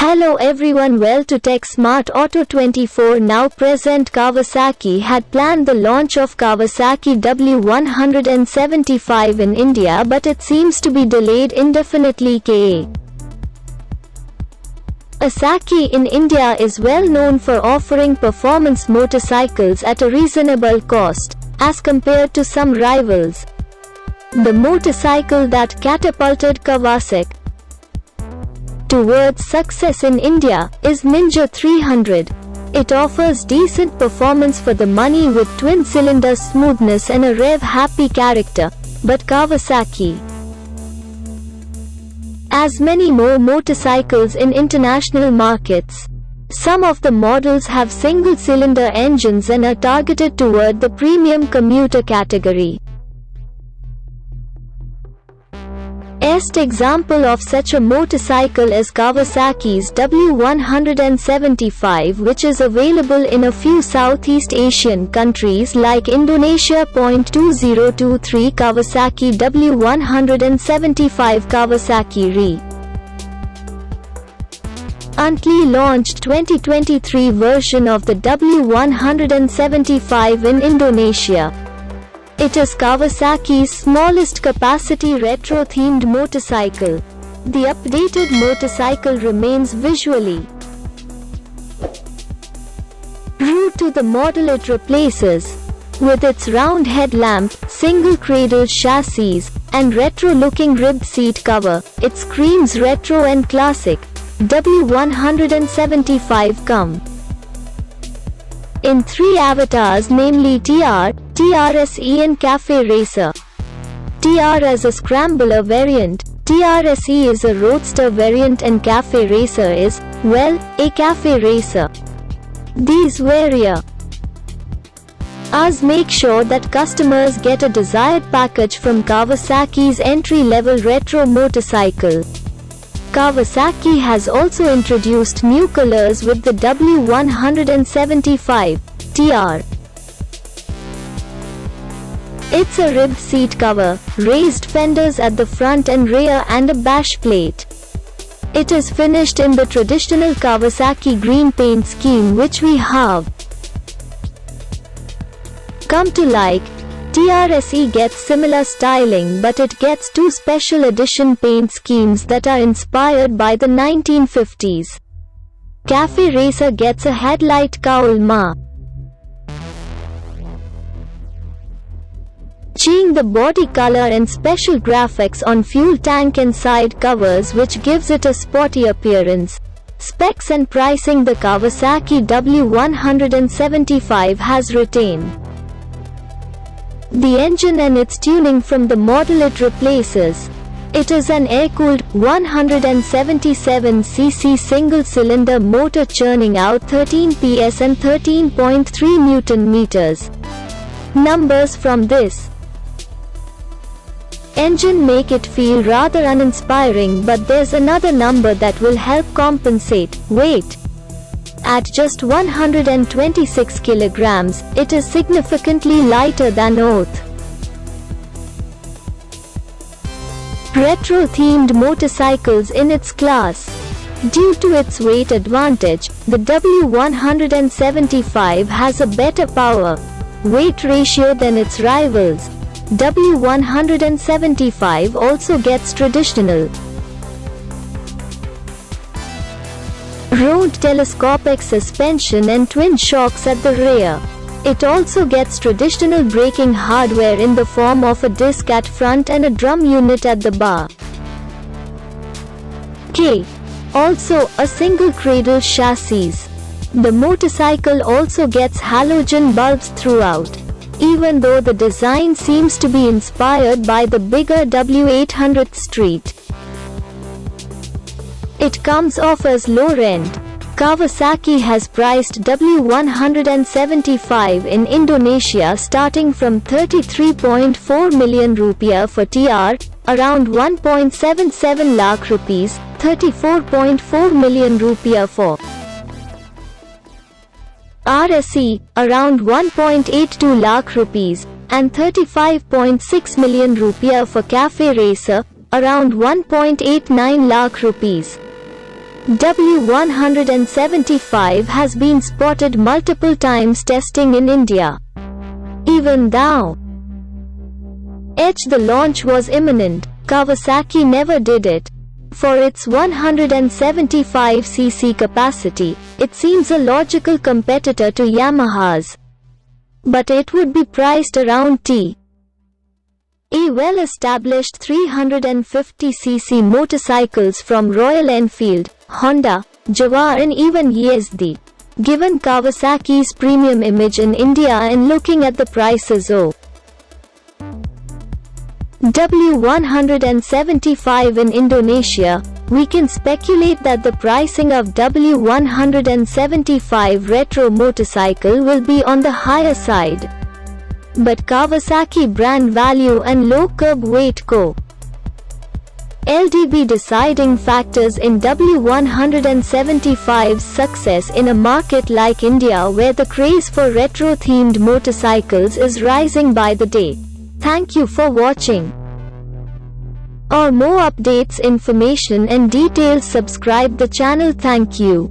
Hello everyone, well to Tech Smart Auto 24 now present. Kawasaki had planned the launch of Kawasaki W175 in India, but it seems to be delayed indefinitely. Kawasaki in India is well known for offering performance motorcycles at a reasonable cost, as compared to some rivals. The motorcycle that catapulted Kawasaki towards success in India is Ninja 300. It offers decent performance for the money with twin-cylinder smoothness and a rev-happy character, but Kawasaki has many more motorcycles in international markets. Some of the models have single-cylinder engines and are targeted toward the premium commuter category. Best example of such a motorcycle is Kawasaki's W175, which is available in a few Southeast Asian countries like Indonesia. 2023 Kawasaki W175 Kawasaki recently launched 2023 version of the W175 in Indonesia. It is Kawasaki's smallest capacity retro-themed motorcycle. The updated motorcycle remains visually true to the model it replaces. With its round headlamp, single cradle chassis, and retro-looking ribbed seat cover, it screams retro and classic. W175 come in three avatars, namely TR, TRSE and Cafe Racer. TR is a scrambler variant, TRSE is a roadster variant, and Cafe Racer is, well, a cafe racer. These variants make sure that customers get a desired package from Kawasaki's entry-level retro motorcycle. Kawasaki has also introduced new colors with the W175 TR. It's a ribbed seat cover, raised fenders at the front and rear, and a bash plate. It is finished in the traditional Kawasaki green paint scheme, which we have come to like. TRSE gets similar styling, but it gets two special edition paint schemes that are inspired by the 1950s. Cafe Racer gets a headlight cowl matching the body color and special graphics on fuel tank and side covers, which gives it a sporty appearance. Specs and pricing: the Kawasaki W175 has retained the engine and its tuning from the model it replaces. It is an air-cooled 177cc single-cylinder motor churning out 13 PS and 13.3 Nm. Numbers from this engine make it feel rather uninspiring, but there's another number that will help compensate: weight. At just 126 kilograms, it is significantly lighter than Oath. Retro-themed motorcycles in its class. Due to its weight advantage, the W175 has a better power-weight ratio than its rivals. W175 also gets traditional road telescopic suspension and twin shocks at the rear. It also gets traditional braking hardware in the form of a disc at front and a drum unit at the bar. Also, a single cradle chassis. The motorcycle also gets halogen bulbs throughout, even though the design seems to be inspired by the bigger W800 Street. It comes off as low-end. Kawasaki has priced W175 in Indonesia starting from 33.4 million rupiah for TR, around 1.77 lakh rupees, 34.4 million rupiah for RSE, around 1.82 lakh rupees, and 35.6 million rupiah for Cafe Racer, around 1.89 lakh rupees. W175 has been spotted multiple times testing in India. Even though the launch was imminent, Kawasaki never did it. For its 175cc capacity, it seems a logical competitor to Yamaha's. But it would be priced around a well-established 350cc motorcycles from Royal Enfield, Honda, Jaguar and even Yazdi. Given Kawasaki's premium image in India and looking at the prices of W175 in Indonesia, we can speculate that the pricing of W175 retro motorcycle will be on the higher side. But Kawasaki brand value and low curb weight LDB deciding factors in W175's success in a market like India where the craze for retro-themed motorcycles is rising by the day. Thank you for watching. For more updates, information and details, subscribe the channel. Thank you.